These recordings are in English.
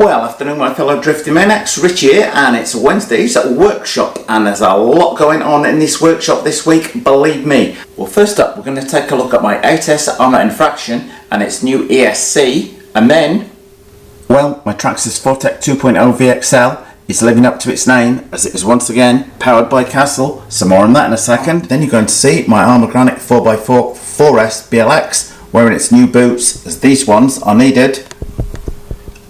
Well, afternoon my fellow drifting men, Rich here, and it's Wednesday's workshop, and there's a lot going on in this workshop this week, believe me. Well, first up we're going to take a look at my 8S Arrma Infraction and its new ESC, and then, well, my Traxxas Fortec 2.0 VXL is living up to its name as it is once again powered by Castle. Some more on that in a second. Then you're going to see my Arrma Granite 4x4 4S BLX wearing its new boots, as these ones are needed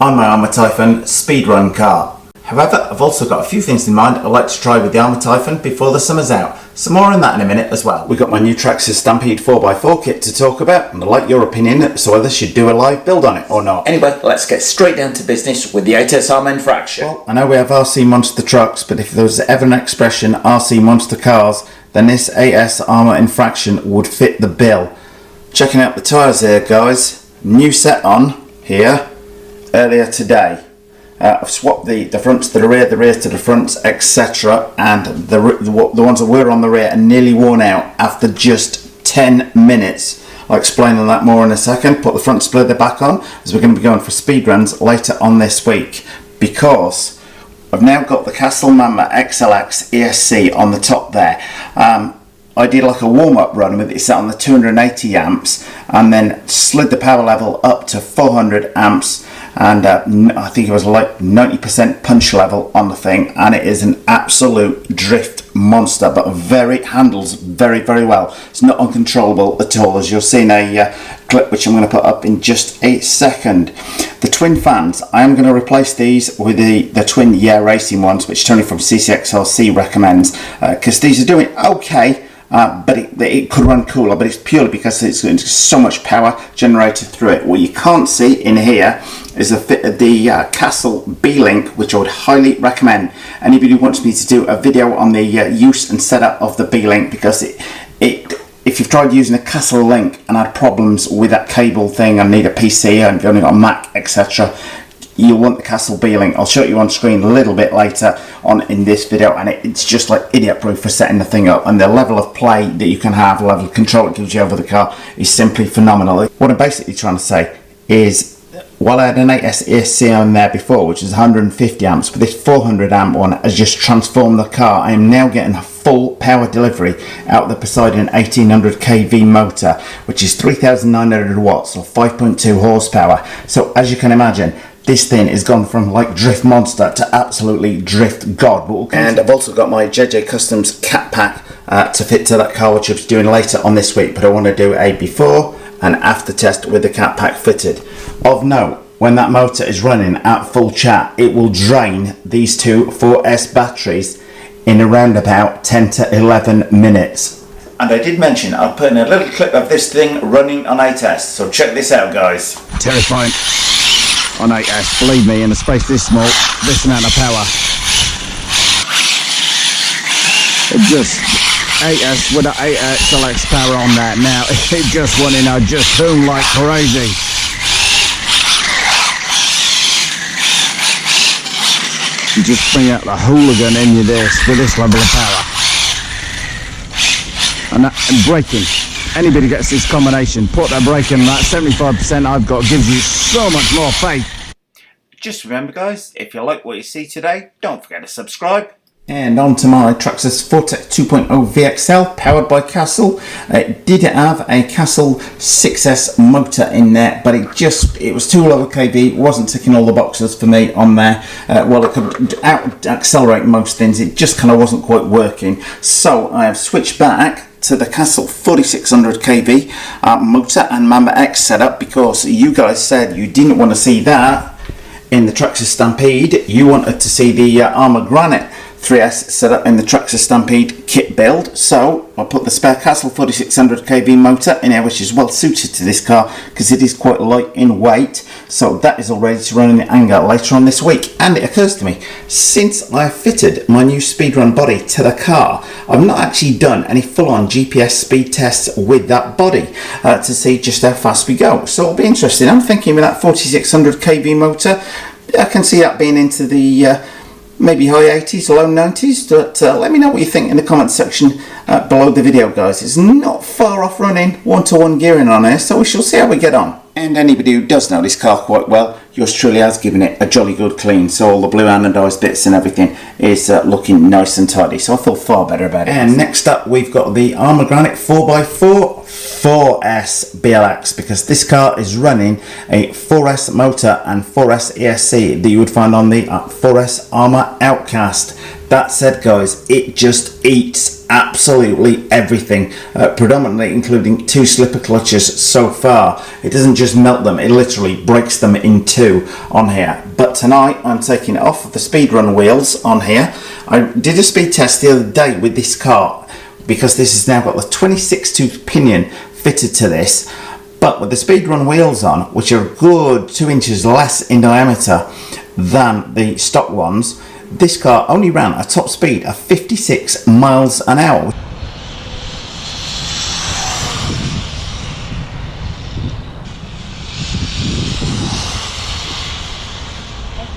on my Arrma Typhon speedrun car. However, I've also got a few things in mind I'd like to try with the Arrma Typhon before the summer's out. Some more on that in a minute as well. We've got my new Traxxas Stampede 4x4 kit to talk about, and I'd like your opinion as to whether I should do a live build on it or not. Anyway, let's get straight down to business with the 8S Arrma Infraction. Well, I know we have RC monster trucks, but if there was ever an expression RC monster cars, then this 8S Arrma Infraction would fit the bill. Checking out the tyres here, guys. New set on here earlier today. I've swapped the fronts to the rear to the fronts, etc. And the ones that were on the rear are nearly worn out after just 10 minutes. I'll explain on that more in a second. Put the front splitter back on as we're going to be going for speed runs later on this week, because I've now got the Castle XLX ESC on the top there. I did like a warm-up run with it set on the 280 amps and then slid the power level up to 400 amps, and I think it was like 90% punch level on the thing, and it is an absolute drift monster, but handles very, very well. It's not uncontrollable at all, as you'll see in a clip which I'm going to put up in just a second. The twin fans, I am going to replace these with the twin racing ones, which Tony from XLX recommends, because these are doing okay. But it could run cooler, but it's purely because it's so much power generated through it. What you can't see in here is the Castle B-Link, which I would highly recommend. Anybody who wants me to do a video on the use and setup of the B-Link, because if you've tried using a Castle Link and had problems with that cable thing and need a PC and you've only got a Mac, etc., you'll want the Castle B-Link. I'll show you on screen a little bit later on in this video, and it's just like idiot proof for setting the thing up, and the level of play that you can have, the level of control it gives you over the car is simply phenomenal. What I'm basically trying to say is, while I had an 8S ESC on there before, which is 150 amps, but this 400 amp one has just transformed the car. I am now getting a full power delivery out of the Poseidon 1800 kV motor, which is 3900 watts or 5.2 horsepower. So as you can imagine, this thing has gone from like drift monster to absolutely drift god. And I've also got my JJ Customs cat pack to fit to that car, which I'll be doing later on this week, but I want to do a before and after test with the cat pack fitted. Of note, when that motor is running at full chat, it will drain these two 4S batteries in around about 10 to 11 minutes. And I did mention I'll put in a little clip of this thing running on 8S, so check this out, guys. Terrifying on 8S, believe me, in a space this small, this amount of power. It just 8S with an 8XLX power on that now, it just went in, I just boom like crazy. You just bring out the hooligan in you this with this level of power. And braking. Anybody gets this combination, put their brake in, that 75% I've got gives you so much more faith. Just remember, guys, if you like what you see today, don't forget to subscribe. And on to my Traxxas Fortec 2.0 VXL powered by Castle. It did have a Castle 6S motor in there, but it was too low a kV, wasn't ticking all the boxes for me on there. Well, it could accelerate most things, it just kind of wasn't quite working. So I have switched back to the Castle 4600 kV motor and Mamba X setup, because you guys said you didn't want to see that in the Traxxas Stampede. You wanted to see the Arrma Granite 3S set up in the Traxxas Stampede kit build. So I'll put the spare Castle 4600 kV motor in here, which is well suited to this car because it is quite light in weight. So that is all ready to run in anger later on this week. And it occurs to me, since I have fitted my new speedrun body to the car, I've not actually done any full-on GPS speed tests with that body to see just how fast we go. So it'll be interesting. I'm thinking with that 4600 kV motor, I can see that being into the maybe high 80s, low 90s, but let me know what you think in the comment section below the video, guys. It's not far off running one-to-one gearing on here, so we shall see how we get on. And anybody who does know this car quite well, yours truly has given it a jolly good clean, so all the blue anodised bits and everything is looking nice and tidy, so I feel far better about it. And next up we've got the Arrma Granite 4x4 4S BLX, because this car is running a 4S motor and 4S ESC that you would find on the 4S Arrma Outcast. That said, guys, it just eats absolutely everything, predominantly including 2 slipper clutches so far. It doesn't just melt them, it literally breaks them in 2 on here. But tonight I'm taking it off of the speedrun wheels on here. I did a speed test the other day with this car, because this has now got the 26 tooth pinion fitted to this, but with the speedrun wheels on, which are a good 2 inches less in diameter than the stock ones, this car only ran a top speed of 56 miles an hour.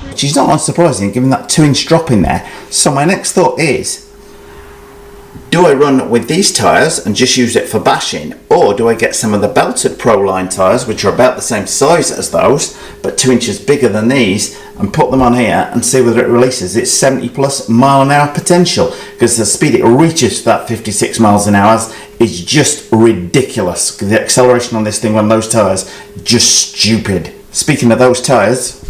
Which is not unsurprising given that 2-inch drop in there. So my next thought is, do I run with these tyres and just use it for bashing, or do I get some of the belted Proline tyres, which are about the same size as those but 2 inches bigger than these, and put them on here and see whether it releases its 70 plus mile an hour potential, because the speed it reaches to that 56 miles an hour is just ridiculous. The acceleration on this thing on those tyres, just stupid. Speaking of those tyres,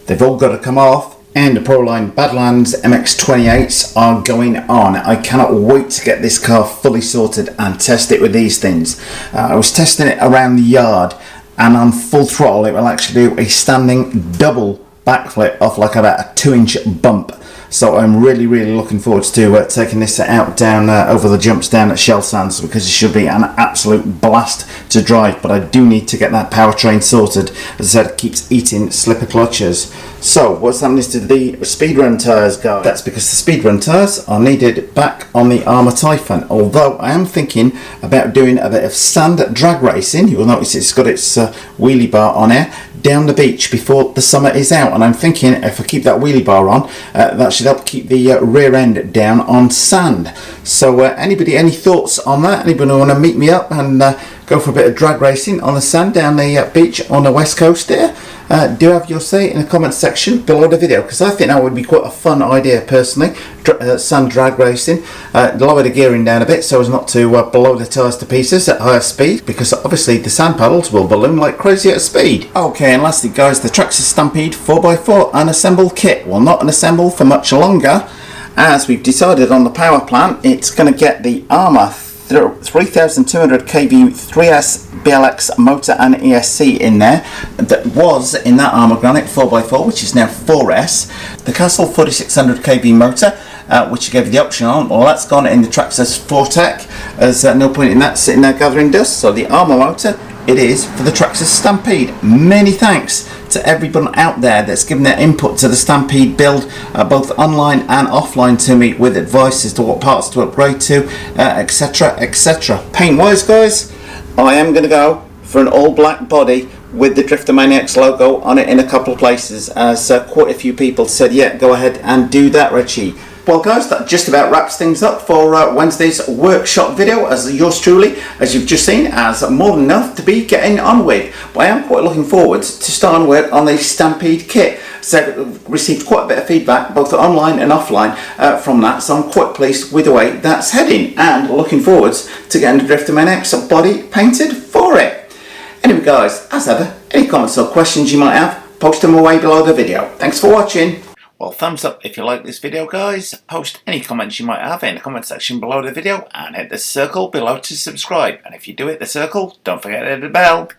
they've all got to come off, and the Proline Badlands MX-28s are going on. I cannot wait to get this car fully sorted and test it with these things. I was testing it around the yard, and on full throttle it will actually do a standing double backflip off like about a 2-inch bump. So I'm really looking forward to taking this out down over the jumps down at Shell Sands, because it should be an absolute blast to drive. But I do need to get that powertrain sorted. As I said, it keeps eating slipper clutches. So what's happening to the speedrun tyres, guys? That's because the speedrun tyres are needed back on the Arrma Typhon. Although I am thinking about doing a bit of sand drag racing. You will notice it's got its wheelie bar on here, down the beach before the summer is out, and I'm thinking if I keep that wheelie bar on, that should help keep the rear end down on sand. So anybody, any thoughts on that? Anybody want to meet me up and go for a bit of drag racing on the sand down the beach on the west coast here? Do have your say in the comment section below the video, because I think that would be quite a fun idea personally. Sand drag racing, lower the gearing down a bit so as not to blow the tyres to pieces at higher speed, because obviously the sand paddles will balloon like crazy at speed. Okay, and lastly guys, the Traxxas Stampede 4x4 unassembled kit will not unassemble for much longer, as we've decided on the power plant. It's going to get the Arrma 3200 kV 3S BLX motor and ESC in there, that was in that Arrma Granite 4x4, which is now 4S. The Castle 4600 kV motor, which you gave the option on, well, that's gone in the Traxxas 4Tech. There's no point in that sitting there gathering dust. So the Arrma motor, it is for the Traxxas Stampede. Many thanks to everyone out there that's given their input to the Stampede build, both online and offline, to me with advice as to what parts to upgrade to, etc, etc. Paint wise guys, I am going to go for an all black body with the Drifter Maniacs logo on it in a couple of places, as quite a few people said, yeah, go ahead and do that, Richie. Well guys, that just about wraps things up for Wednesday's workshop video, as yours truly, as you've just seen, has more than enough to be getting on with. But I am quite looking forward to starting work on the Stampede kit. So I've received quite a bit of feedback, both online and offline, from that, so I'm quite pleased with the way that's heading, and looking forwards to getting the Drifter Maniacs body painted for it. Anyway guys, as ever, any comments or questions you might have, post them away below the video. Thanks for watching. Well, thumbs up if you like this video guys, post any comments you might have in the comment section below the video, and hit the circle below to subscribe, and if you do hit the circle, don't forget to hit the bell.